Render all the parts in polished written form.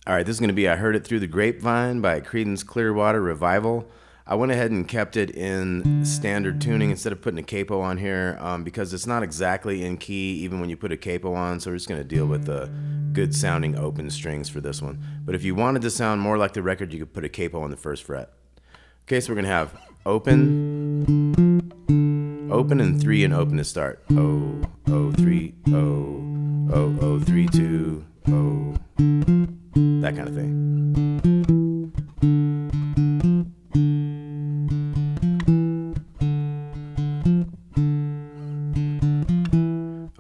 All right, this is going to be I Heard It Through the Grapevine by Creedence Clearwater Revival. I went ahead and kept it in standard tuning instead of putting a capo on here because it's not exactly in key even when you put a capo on, so we're just going to deal with the good sounding open strings for this one. But if you wanted to sound more like the record, you could put a capo on the first fret. Okay, so we're going to have open, open, and 3 and open to start. O, O, 3, O, O, O, 3, 2, O. That kind of thing.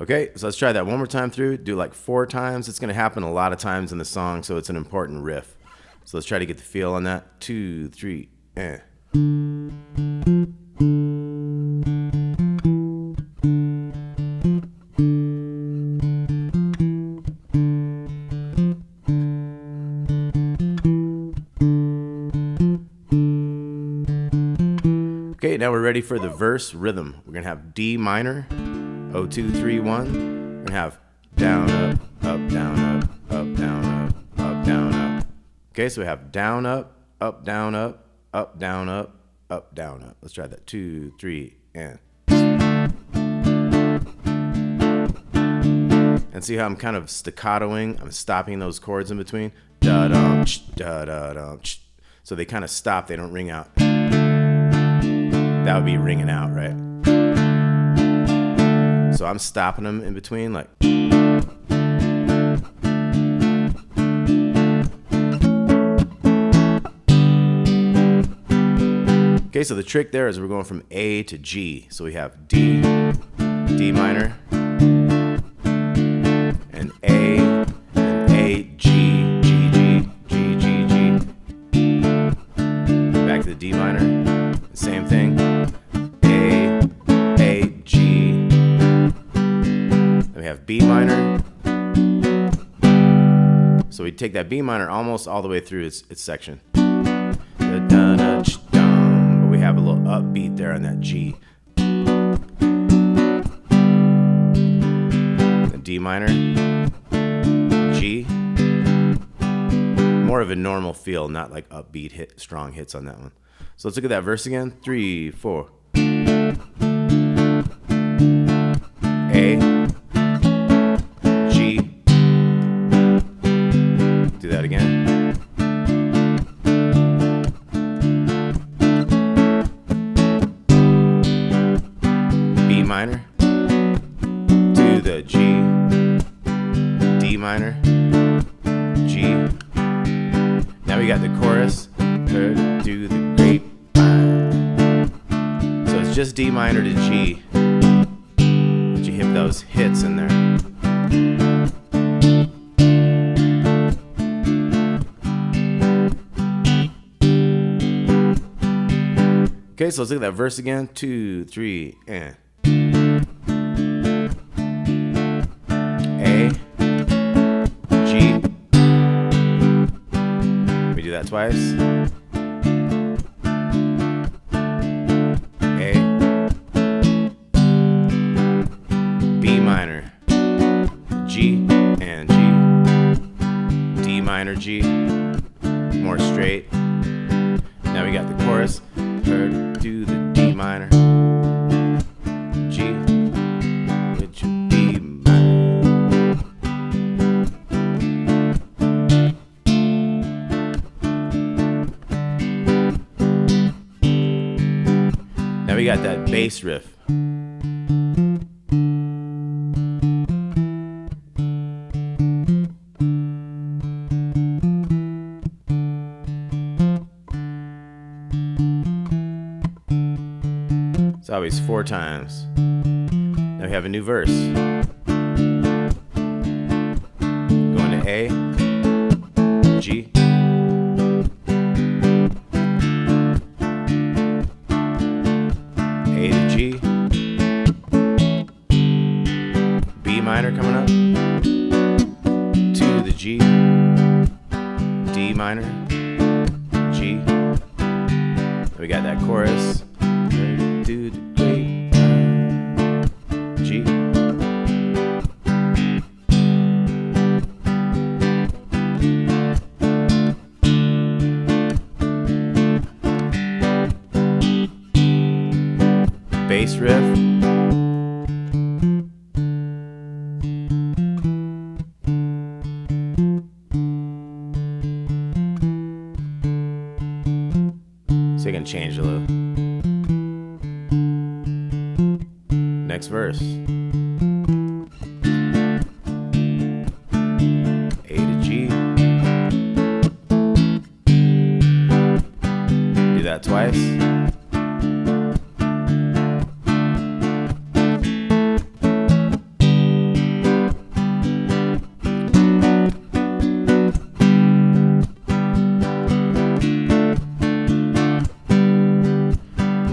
Okay, so let's try that one more time through. Do like 4 times. It's going to happen a lot of times in the song, so it's an important riff. So let's try to get the feel on that. 2, 3, and. Okay, now we're ready for the verse rhythm. We're going to have D minor, O, 2, 3, 1. We're going to have down, up, up, down, up, up, down, up, up, down, up. Okay, so we have down, up, down, up, up, down, up, up, down, up. Let's try that. 2, 3, and. And see how I'm kind of staccatoing? I'm stopping those chords in between. Da-dum, da-da-dum. So they kind of stop, they don't ring out. That would be ringing out, right? So I'm stopping them in between, like. Okay, so the trick there is we're going from A to G. So we have D, D minor, and A, G, G, G, G, G, G. Back to the D minor, same thing. A, G. Then we have B minor. So we take that B minor almost all the way through its section. But we have a little upbeat there on that G. The D minor, G. More of a normal feel, not like upbeat strong hits on that one. So let's look at that verse again. 3, 4. A, G. Do that again. B minor to the G, D minor, G. Now we got the chorus. Do the grapevine. So it's just D minor to G, but you hit those hits in there. Okay, so let's look at that verse again. 2, 3, and. A, G. Let me do that twice. A, B minor, G, and G. D minor, G. More straight. Now we got the chorus. Do the D minor, G, with your B minor. Now we got that bass riff. It's always 4 times. Now we have a new verse. Going to A, G, A to G, B minor coming up, to the G, D minor, G. We got that chorus. Do the grapevine, G. Bass Riff. So you can change a little. Next verse. A to G. Do that twice.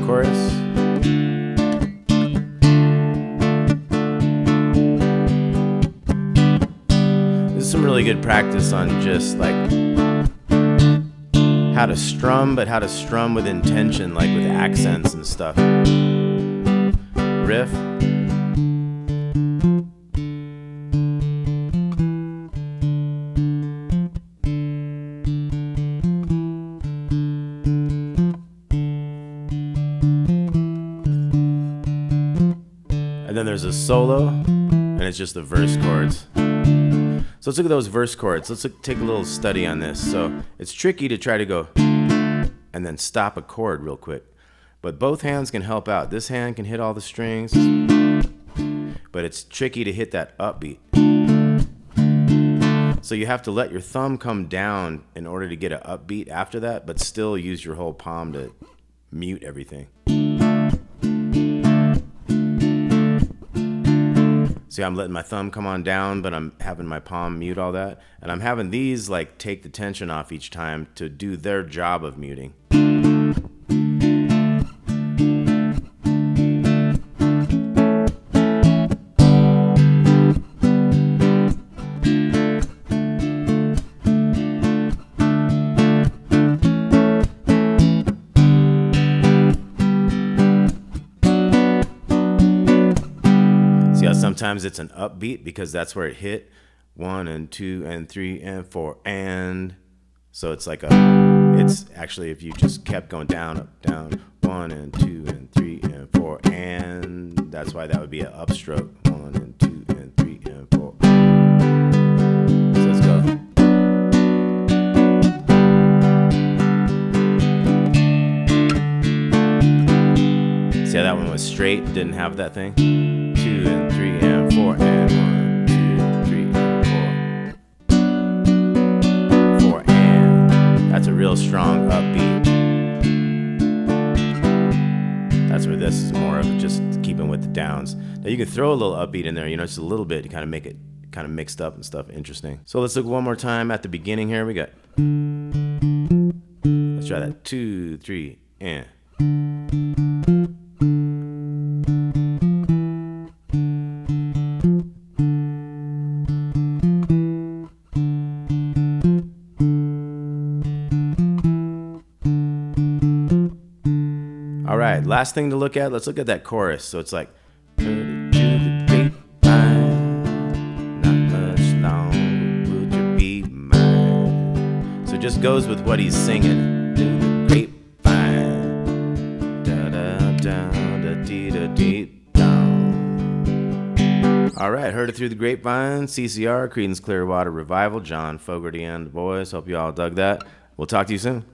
Chorus. This is some really good practice on just like how to strum, but how to strum with intention, like with accents and stuff. Riff. And then there's a solo, and it's just the verse chords. So let's look at those verse chords. Let's take a little study on this. So it's tricky to try to go and then stop a chord real quick. But both hands can help out. This hand can hit all the strings, but it's tricky to hit that upbeat. So you have to let your thumb come down in order to get an upbeat after that, but still use your whole palm to mute everything. See, I'm letting my thumb come on down, but I'm having my palm mute all that. And I'm having these like take the tension off each time to do their job of muting. Sometimes it's an upbeat because that's where it hit 1 and 2 and 3 and 4 and so it's like it's actually if you just kept going down, up, down, 1 and 2 and 3 and 4 and that's why that would be an upstroke 1 and 2 and 3 and 4. So let's go. See how that one was straight, didn't have that thing? 2 and 3 and 4 and 1, 2, 3 and 4. 4 and that's a real strong upbeat. That's where this is more of just keeping with the downs. Now you can throw a little upbeat in there, you know, just a little bit to kind of make it kind of mixed up and stuff interesting. So let's look one more time at the beginning here. We got, let's try that 2, 3 and. All right, last thing to look at, let's look at that chorus. So it's like, heard it to the grapevine, not much longer would you be mine. So it just goes with what he's singing. To the grapevine, da da da da dee da dee down. All right, heard it through the grapevine, CCR, Creedence Clearwater Revival, John Fogerty and the boys. Hope you all dug that. We'll talk to you soon.